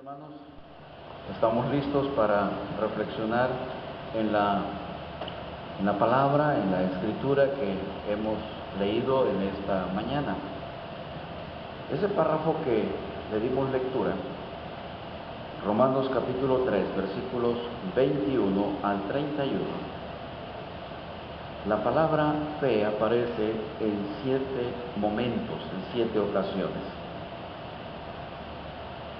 hermanos, estamos listos para reflexionar en la palabra, en la escritura que hemos leído en esta mañana. Ese párrafo que le dimos lectura, Romanos capítulo 3, versículos 21 al 31. La palabra fe aparece en 7 momentos, en 7 ocasiones.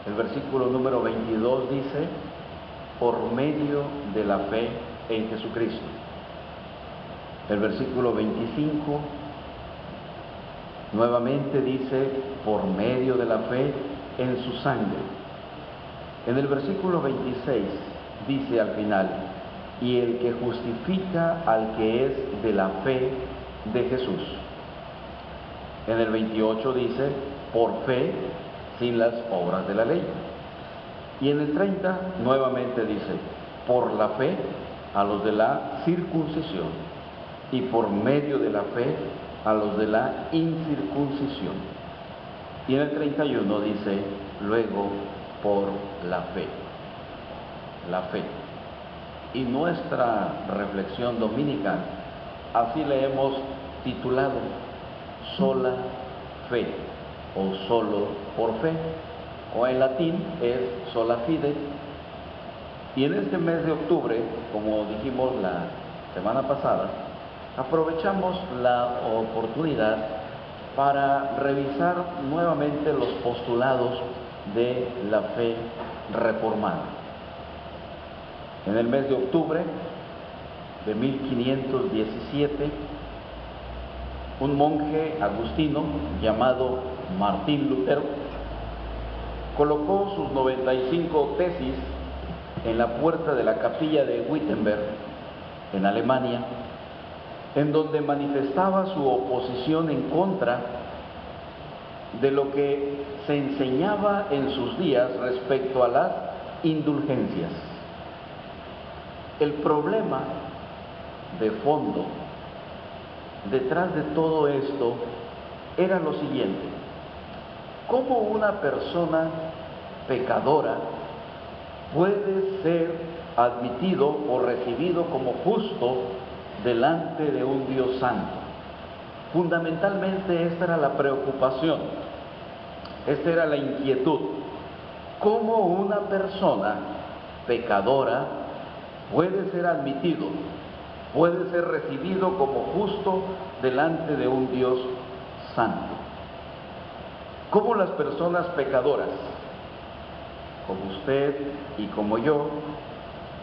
El versículo número 22 dice, por medio de la fe en Jesucristo. El versículo 25 nuevamente dice, por medio de la fe en su sangre. En el versículo 26 dice al final, y el que justifica al que es de la fe de Jesús. En el 28 dice, por fe, sin las obras de la ley. Y en el 30 nuevamente dice, por la fe a los de la circuncisión y por medio de la fe a los de la incircuncisión. Y en el 31 dice, luego por la fe. La fe. Y nuestra reflexión dominical, así le hemos titulado, sola fe, o solo por fe, o en latín es sola fide. Y en este mes de octubre, como dijimos la semana pasada, aprovechamos la oportunidad para revisar nuevamente los postulados de la fe reformada. En el mes de octubre de 1517, un monje agustino llamado Martín Lutero colocó sus 95 tesis en la puerta de la capilla de Wittenberg, en Alemania, en donde manifestaba su oposición en contra de lo que se enseñaba en sus días respecto a las indulgencias. El problema de fondo detrás de todo esto era lo siguiente: ¿cómo una persona pecadora puede ser admitido o recibido como justo delante de un Dios santo? Fundamentalmente esta era la preocupación, esta era la inquietud. ¿Cómo una persona pecadora puede ser admitido, puede ser recibido como justo delante de un Dios santo? ¿Cómo las personas pecadoras, como usted y como yo,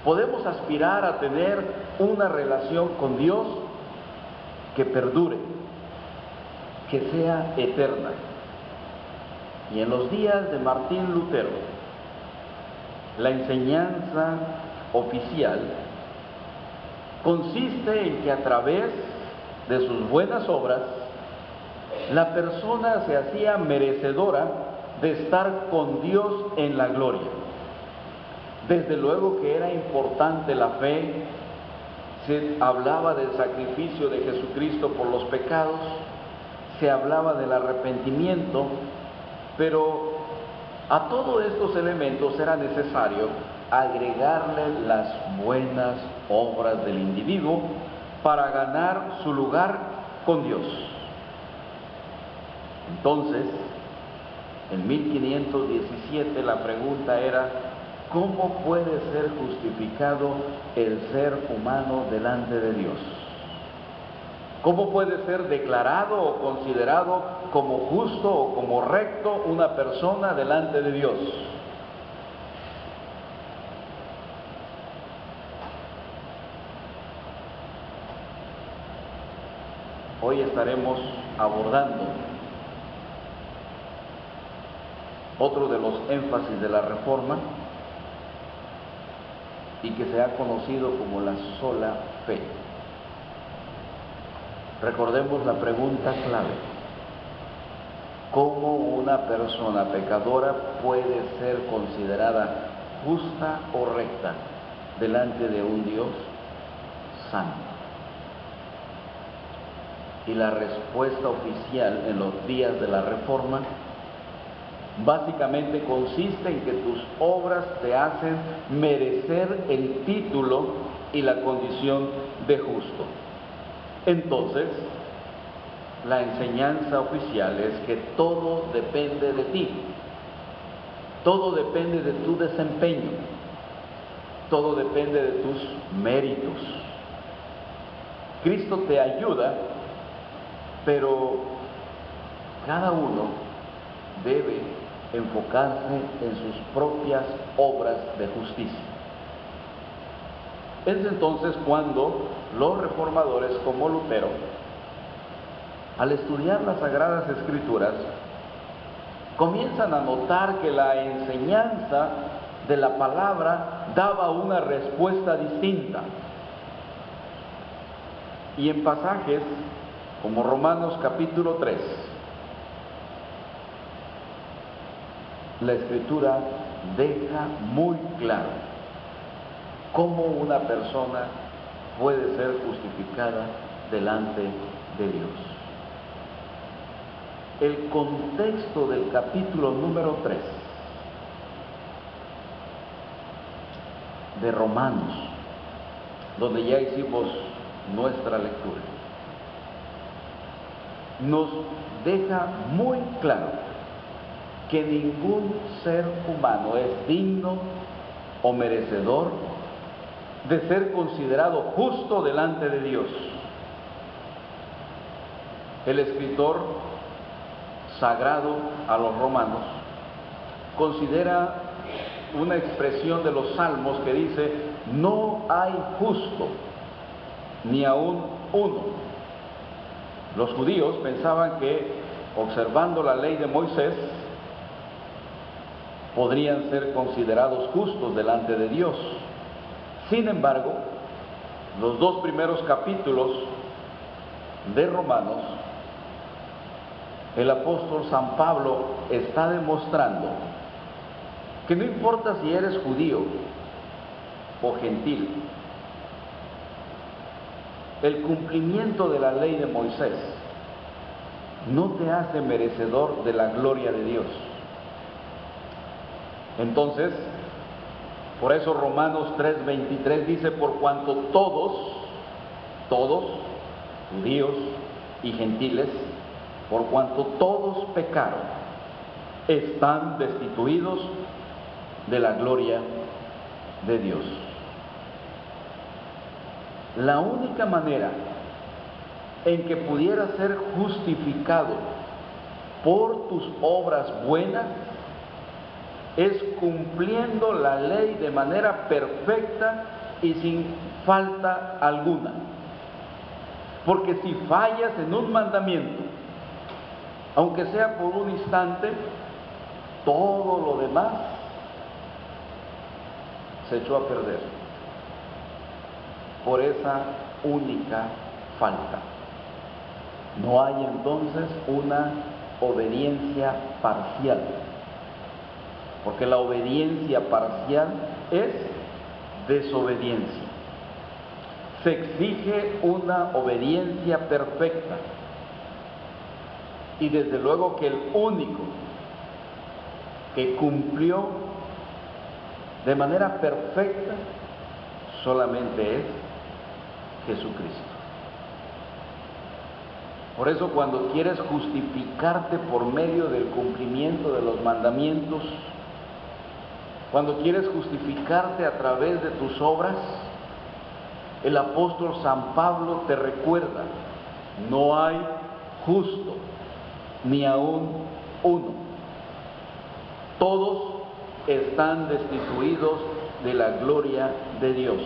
podemos aspirar a tener una relación con Dios que perdure, que sea eterna? Y en los días de Martín Lutero, la enseñanza oficial consiste en que a través de sus buenas obras, la persona se hacía merecedora de estar con Dios en la gloria. Desde luego que era importante la fe, se hablaba del sacrificio de Jesucristo por los pecados, se hablaba del arrepentimiento, pero a todos estos elementos era necesario agregarle las buenas obras del individuo para ganar su lugar con Dios. Entonces, en 1517 la pregunta era, ¿cómo puede ser justificado el ser humano delante de Dios? ¿Cómo puede ser declarado o considerado como justo o como recto una persona delante de Dios? Hoy estaremos abordando otro de los énfasis de la Reforma y que se ha conocido como la sola fe. Recordemos la pregunta clave: ¿cómo una persona pecadora puede ser considerada justa o recta delante de un Dios santo? Y la respuesta oficial en los días de la Reforma básicamente consiste en que tus obras te hacen merecer el título y la condición de justo. Entonces, la enseñanza oficial es que todo depende de ti, todo depende de tu desempeño, todo depende de tus méritos. Cristo te ayuda, pero cada uno debe enfocarse en sus propias obras de justicia. Es entonces cuando los reformadores como Lutero, al estudiar las Sagradas Escrituras, comienzan a notar que la enseñanza de la palabra daba una respuesta distinta. Y en pasajes como Romanos capítulo 3, la Escritura deja muy claro cómo una persona puede ser justificada delante de Dios. El contexto del capítulo número 3 de Romanos, donde ya hicimos nuestra lectura, nos deja muy claro que ningún ser humano es digno o merecedor de ser considerado justo delante de Dios. El escritor sagrado a los romanos considera una expresión de los salmos que dice: no hay justo, ni aún uno. Los judíos pensaban que, observando la ley de Moisés, podrían ser considerados justos delante de Dios. Sin embargo, los dos primeros capítulos de Romanos, el apóstol San Pablo está demostrando que no importa si eres judío o gentil, el cumplimiento de la ley de Moisés no te hace merecedor de la gloria de Dios. Entonces, por eso Romanos 3:23 dice: por cuanto todos, judíos y gentiles, por cuanto todos pecaron, están destituidos de la gloria de Dios. La única manera en que pudieras ser justificado por tus obras buenas es cumpliendo la ley de manera perfecta y sin falta alguna. Porque si fallas en un mandamiento, aunque sea por un instante, todo lo demás se echó a perder por esa única falta. No hay entonces una obediencia parcial, porque la obediencia parcial es desobediencia. Se exige una obediencia perfecta, y desde luego que el único que cumplió de manera perfecta solamente es Jesucristo. Por eso, cuando quieres justificarte por medio del cumplimiento de los mandamientos, cuando quieres justificarte a través de tus obras, el apóstol San Pablo te recuerda: no hay justo, ni aún uno. Todos están destituidos de la gloria de Dios,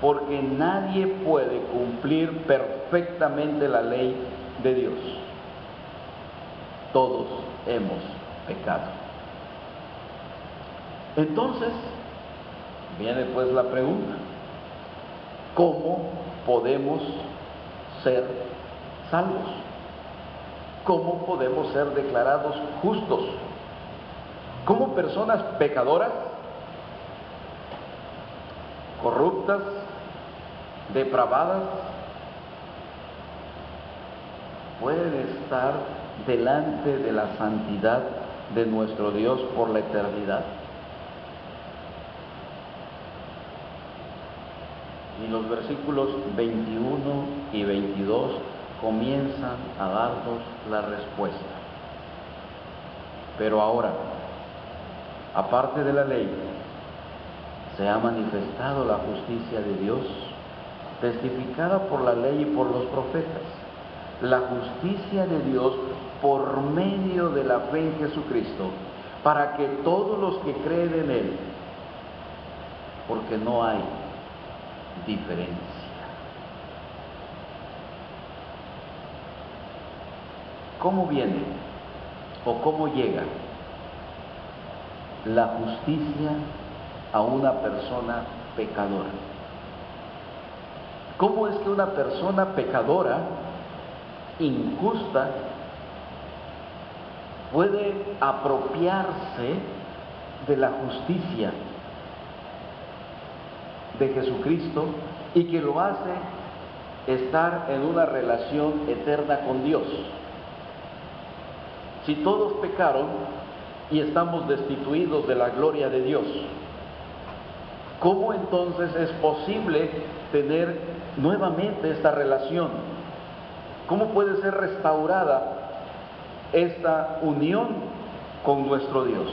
porque nadie puede cumplir perfectamente la ley de Dios. Todos hemos pecado. Entonces, viene pues la pregunta: ¿cómo podemos ser salvos? ¿Cómo podemos ser declarados justos? ¿Como personas pecadoras, corruptas, depravadas, pueden estar delante de la santidad de nuestro Dios por la eternidad. Y los versículos 21 y 22 comienzan a darnos la respuesta. Pero ahora, aparte de la ley, se ha manifestado la justicia de Dios, testificada por la ley y por los profetas. La justicia de Dios por medio de la fe en Jesucristo, para que todos los que creen en Él, porque no hay diferencia. ¿Cómo viene o cómo llega la justicia a una persona pecadora? ¿Cómo es que una persona pecadora, injusta, puede apropiarse de la justicia de Jesucristo y que lo hace estar en una relación eterna con Dios? Si todos pecaron y estamos destituidos de la gloria de Dios, ¿cómo entonces es posible tener nuevamente esta relación? ¿Cómo puede ser restaurada esta unión con nuestro Dios?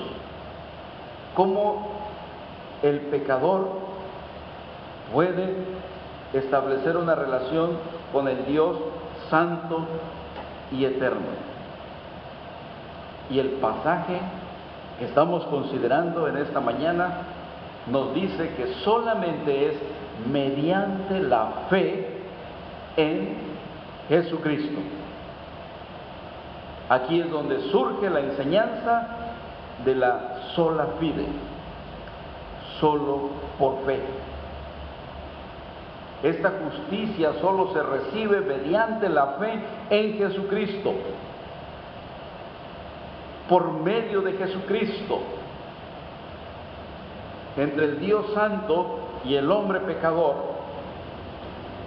¿Cómo el pecador puede establecer una relación con el Dios santo y eterno? Y el pasaje que estamos considerando en esta mañana nos dice que solamente es mediante la fe en Jesucristo. Aquí es donde surge la enseñanza de la sola fide, solo por fe. Esta justicia solo se recibe mediante la fe en Jesucristo, por medio de Jesucristo. Entre el Dios santo y el hombre pecador,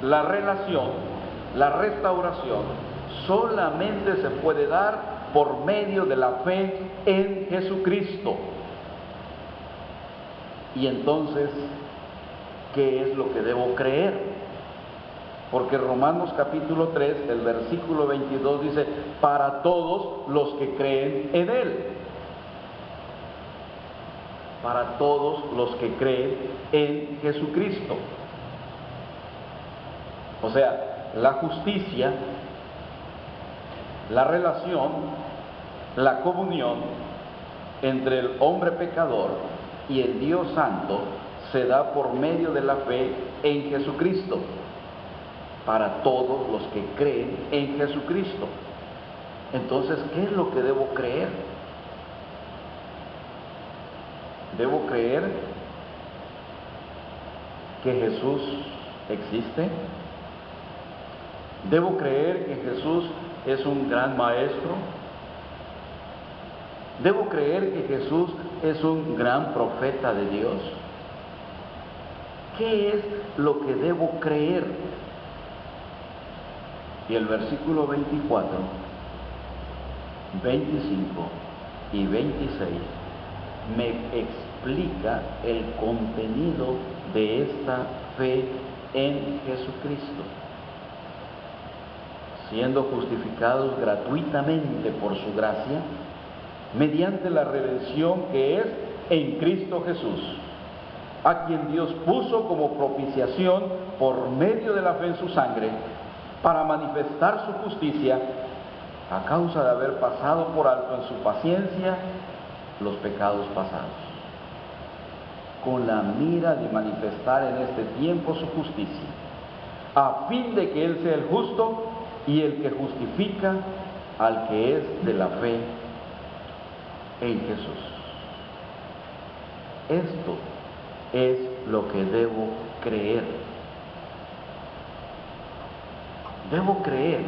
la relación, la restauración, solamente se puede dar por medio de la fe en Jesucristo. Y entonces, ¿qué es lo que debo creer? Porque Romanos capítulo 3, el versículo 22 dice, para todos los que creen en Él. Para todos los que creen en Jesucristo. O sea, la justicia, la relación, la comunión entre el hombre pecador y el Dios santo se da por medio de la fe en Jesucristo, para todos los que creen en Jesucristo. Entonces, ¿qué es lo que debo creer? ¿Debo creer que Jesús existe? ¿Debo creer que Jesús es un gran maestro? ¿Debo creer que Jesús es un gran profeta de Dios? ¿Qué es lo que debo creer? Y el versículo 24, 25 y 26 me explica el contenido de esta fe en Jesucristo. Siendo justificados gratuitamente por su gracia, mediante la redención que es en Cristo Jesús, a quien Dios puso como propiciación por medio de la fe en su sangre, para manifestar su justicia, a causa de haber pasado por alto en su paciencia los pecados pasados, con la mira de manifestar en este tiempo su justicia, a fin de que Él sea el justo y el que justifica al que es de la fe en Jesús. Esto es lo que debo creer. Debo creer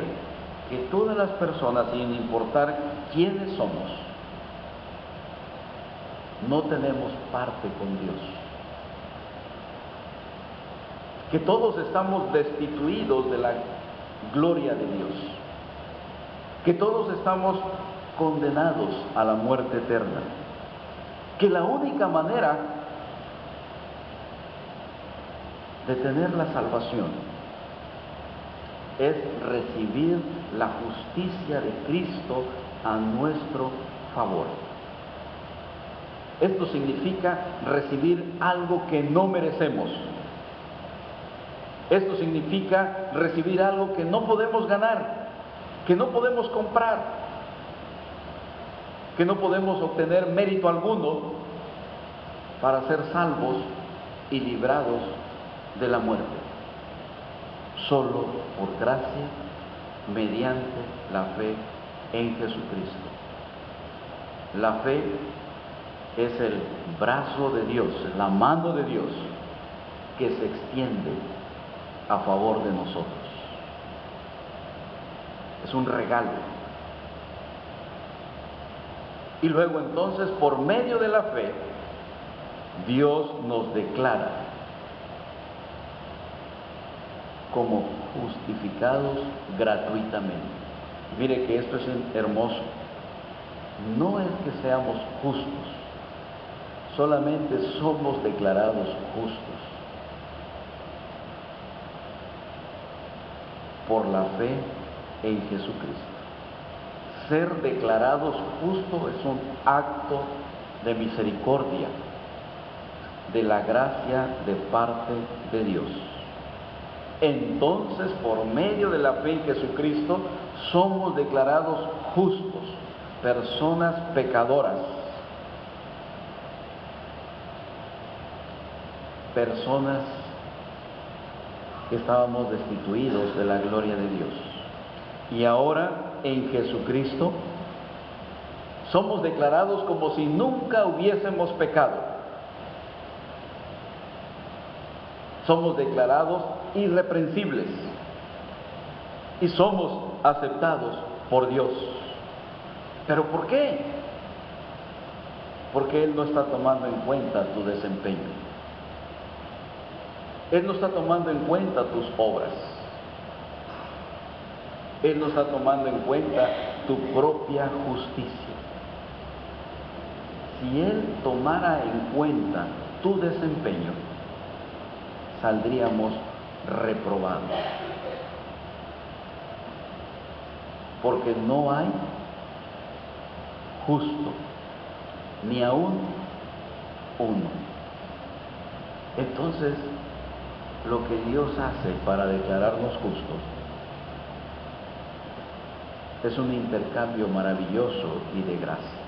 que todas las personas, sin importar quiénes somos, no tenemos parte con Dios. Que todos estamos destituidos de la gloria de Dios. Que todos estamos condenados a la muerte eterna, que la única manera de tener la salvación es recibir la justicia de Cristo a nuestro favor. Esto significa recibir algo que no merecemos. Esto significa recibir algo que no podemos ganar, que no podemos comprar, que no podemos obtener mérito alguno para ser salvos y librados de la muerte. Solo por gracia, mediante la fe en Jesucristo. La fe es el brazo de Dios, la mano de Dios que se extiende a favor de nosotros. Es un regalo. Y luego entonces, por medio de la fe, Dios nos declara como justificados gratuitamente. Mire que esto es hermoso. No es que seamos justos, solamente somos declarados justos por la fe en Jesucristo. Ser declarados justos es un acto de misericordia, de la gracia de parte de Dios. Entonces, por medio de la fe en Jesucristo, somos declarados justos, personas pecadoras, personas que estábamos destituidos de la gloria de Dios. Y ahora, en Jesucristo, somos declarados como si nunca hubiésemos pecado. Somos declarados irreprensibles y somos aceptados por Dios. ¿Pero por qué? Porque Él no está tomando en cuenta tu desempeño. Él no está tomando en cuenta tus obras. Él no está tomando en cuenta tu propia justicia. Si Él tomara en cuenta tu desempeño, saldríamos reprobados. Porque no hay justo, ni aún uno. Entonces, lo que Dios hace para declararnos justos es un intercambio maravilloso y de gracia.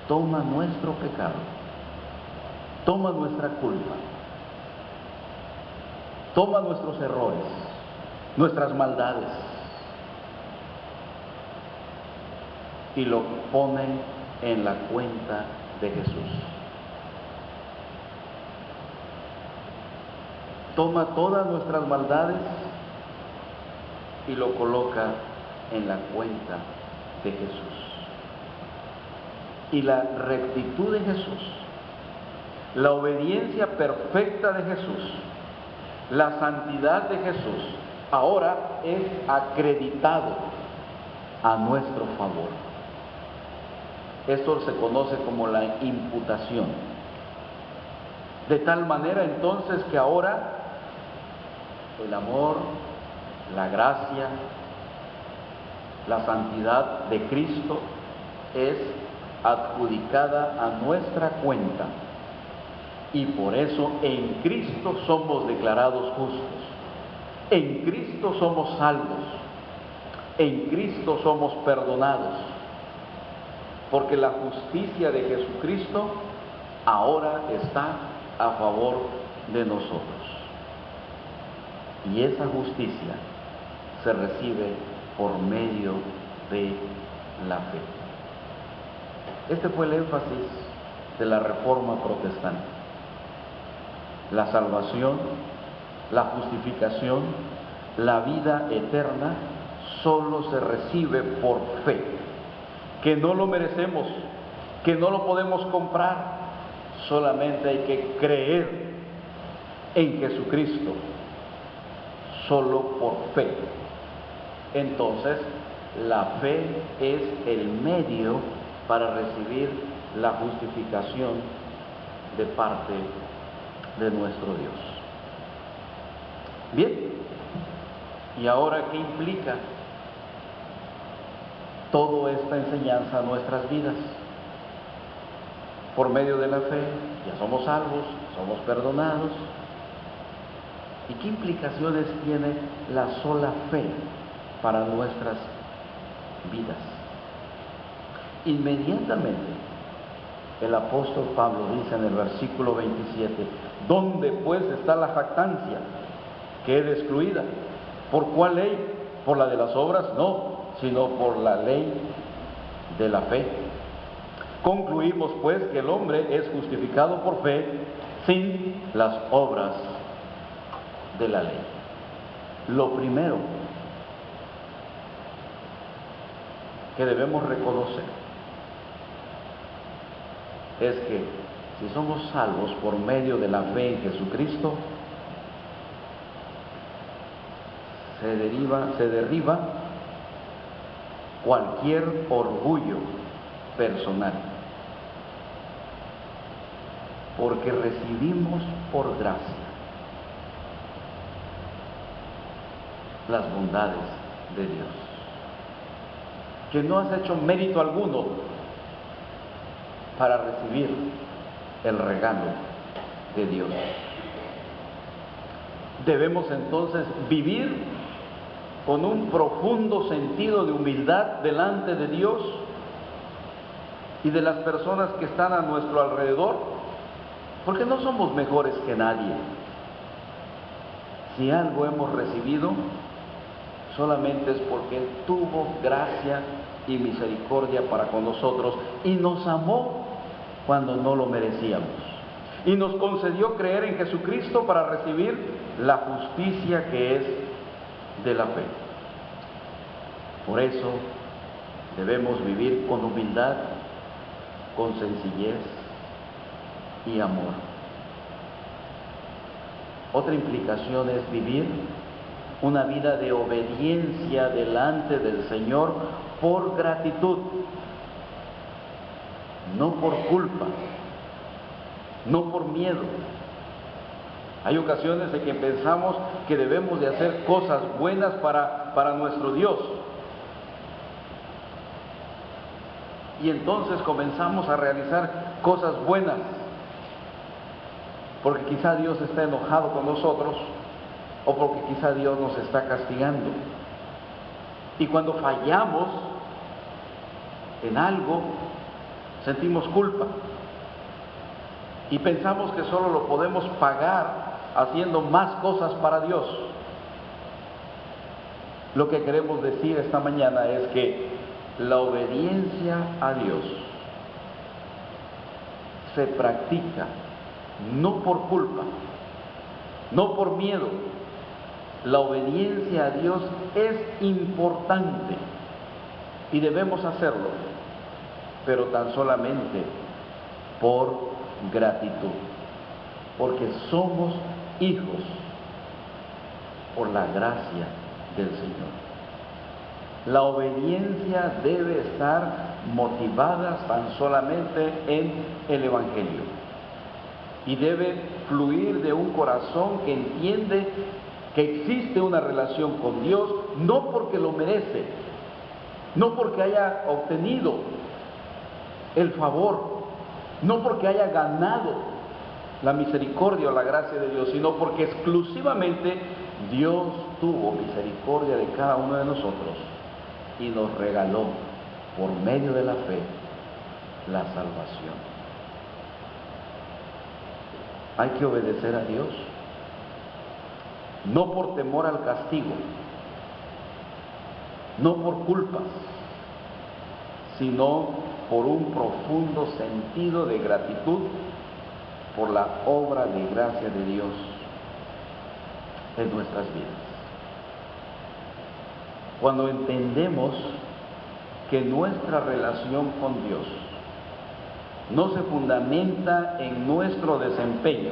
Toma nuestro pecado, toma nuestra culpa, toma nuestros errores, nuestras maldades, y lo pone en la cuenta de Jesús. Toma todas nuestras maldades y lo coloca en la cuenta de Jesús. Y la rectitud de Jesús, la obediencia perfecta de Jesús, la santidad de Jesús, ahora es acreditado a nuestro favor. Esto se conoce como la imputación. De tal manera entonces que ahora el amor, la gracia, la santidad de Cristo es adjudicada a nuestra cuenta, y por eso en Cristo somos declarados justos, en Cristo somos salvos, en Cristo somos perdonados, porque la justicia de Jesucristo ahora está a favor de nosotros. Y esa justicia se recibe por medio de la fe. Este fue el énfasis de la Reforma Protestante. La salvación, la justificación, la vida eterna solo se recibe por fe, que no lo merecemos, que no lo podemos comprar, solamente hay que creer en Jesucristo, solo por fe. Entonces, la fe es el medio para recibir la justificación de parte de nuestro Dios. Bien, ¿y ahora qué implica toda esta enseñanza a nuestras vidas? Por medio de la fe ya somos salvos, somos perdonados. ¿Y qué implicaciones tiene la sola fe para nuestras vidas? Inmediatamente el apóstol Pablo dice en el versículo 27, ¿dónde pues está la jactancia? Queda excluida. ¿Por cuál ley? ¿Por la de las obras? No, sino por la ley de la fe. Concluimos pues que el hombre es justificado por fe sin las obras de la ley. Lo primero que debemos reconocer es que si somos salvos por medio de la fe en Jesucristo, se derriba cualquier orgullo personal, porque recibimos por gracia las bondades de Dios, que no has hecho mérito alguno para recibir el regalo de Dios. Debemos entonces vivir con un profundo sentido de humildad delante de Dios y de las personas que están a nuestro alrededor, porque no somos mejores que nadie. Si algo hemos recibido, solamente es porque Él tuvo gracia y misericordia para con nosotros y nos amó cuando no lo merecíamos. Y nos concedió creer en Jesucristo para recibir la justicia que es de la fe. Por eso debemos vivir con humildad, con sencillez y amor. Otra implicación es vivir una vida de obediencia delante del Señor por gratitud, no por culpa, no por miedo. Hay ocasiones en que pensamos que debemos de hacer cosas buenas para nuestro Dios. Y entonces comenzamos a realizar cosas buenas, porque quizá Dios está enojado con nosotros, o porque quizá Dios nos está castigando. Y cuando fallamos en algo, sentimos culpa. Y pensamos que solo lo podemos pagar haciendo más cosas para Dios. Lo que queremos decir esta mañana es que la obediencia a Dios se practica no por culpa, no por miedo. La obediencia a Dios es importante y debemos hacerlo, pero tan solamente por gratitud, porque somos hijos por la gracia del Señor. La obediencia debe estar motivada tan solamente en el Evangelio y debe fluir de un corazón que entiende que existe una relación con Dios, no porque lo merece, no porque haya obtenido el favor, no porque haya ganado la misericordia o la gracia de Dios, sino porque exclusivamente Dios tuvo misericordia de cada uno de nosotros y nos regaló por medio de la fe la salvación. Hay que obedecer a Dios, no por temor al castigo, no por culpas, sino por un profundo sentido de gratitud por la obra de gracia de Dios en nuestras vidas. Cuando entendemos que nuestra relación con Dios no se fundamenta en nuestro desempeño,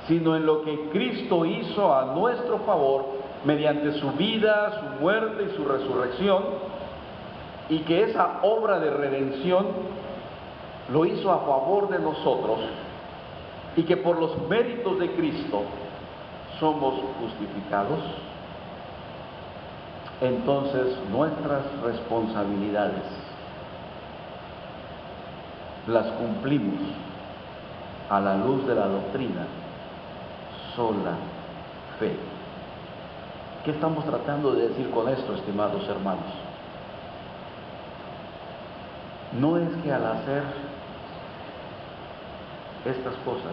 sino en lo que Cristo hizo a nuestro favor, mediante su vida, su muerte y su resurrección, y que esa obra de redención lo hizo a favor de nosotros, y que por los méritos de Cristo somos justificados, entonces nuestras responsabilidades las cumplimos a la luz de la doctrina sola fe. ¿Qué estamos tratando de decir con esto, estimados hermanos? No es que al hacer estas cosas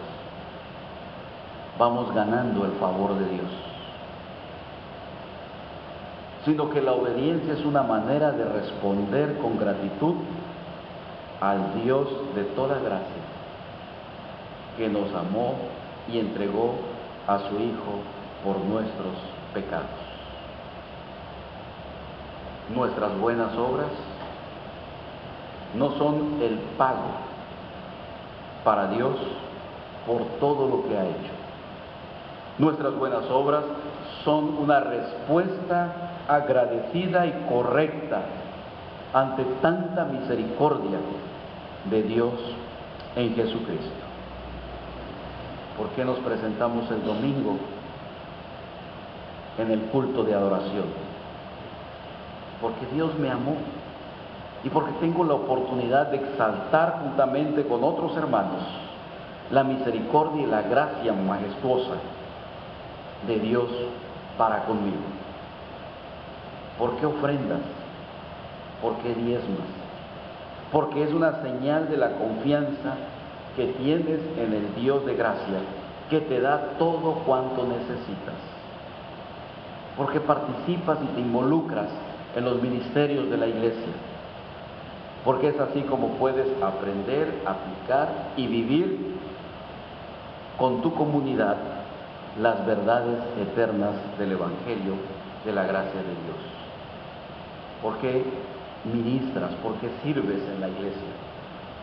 vamos ganando el favor de Dios, sino que la obediencia es una manera de responder con gratitud al Dios de toda gracia, que nos amó y entregó a su Hijo por nuestros pecados. Nuestras buenas obras no son el pago para Dios por todo lo que ha hecho. Nuestras buenas obras son una respuesta agradecida y correcta ante tanta misericordia de Dios en Jesucristo. ¿Por qué nos presentamos el domingo en el culto de adoración? Porque Dios me amó y porque tengo la oportunidad de exaltar juntamente con otros hermanos la misericordia y la gracia majestuosa de Dios para conmigo. ¿Por qué ofrendas? ¿Por qué diezmas? Porque es una señal de la confianza que tienes en el Dios de gracia, que te da todo cuanto necesitas. Porque participas y te involucras en los ministerios de la iglesia. Porque es así como puedes aprender, aplicar y vivir con tu comunidad las verdades eternas del Evangelio de la gracia de Dios. Porque ministras, porque sirves en la iglesia,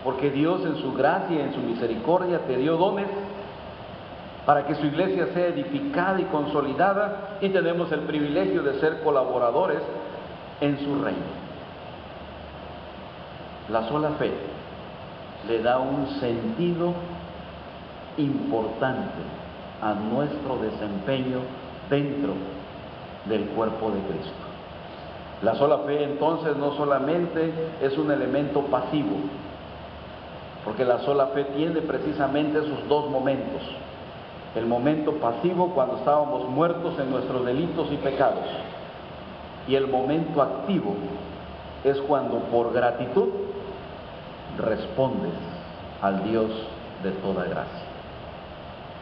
porque Dios en su gracia y en su misericordia te dio dones para que su iglesia sea edificada y consolidada, y tenemos el privilegio de ser colaboradores en su reino. La sola fe le da un sentido importante a nuestro desempeño dentro del cuerpo de Cristo. La sola fe entonces no solamente es un elemento pasivo, porque la sola fe tiene precisamente esos dos momentos. El momento pasivo cuando estábamos muertos en nuestros delitos y pecados, y el momento activo es cuando por gratitud respondes al Dios de toda gracia,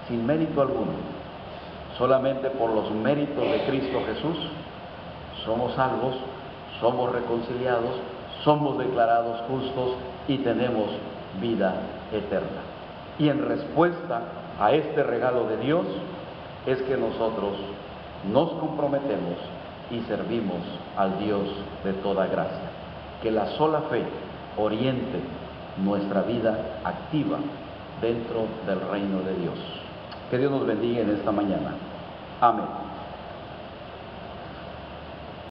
sin mérito alguno, solamente por los méritos de Cristo Jesús somos salvos, somos reconciliados, somos declarados justos y tenemos vida eterna. Y en respuesta a este regalo de Dios es que nosotros nos comprometemos y servimos al Dios de toda gracia. Que la sola fe oriente nuestra vida activa dentro del reino de Dios. Que Dios nos bendiga en esta mañana. Amén.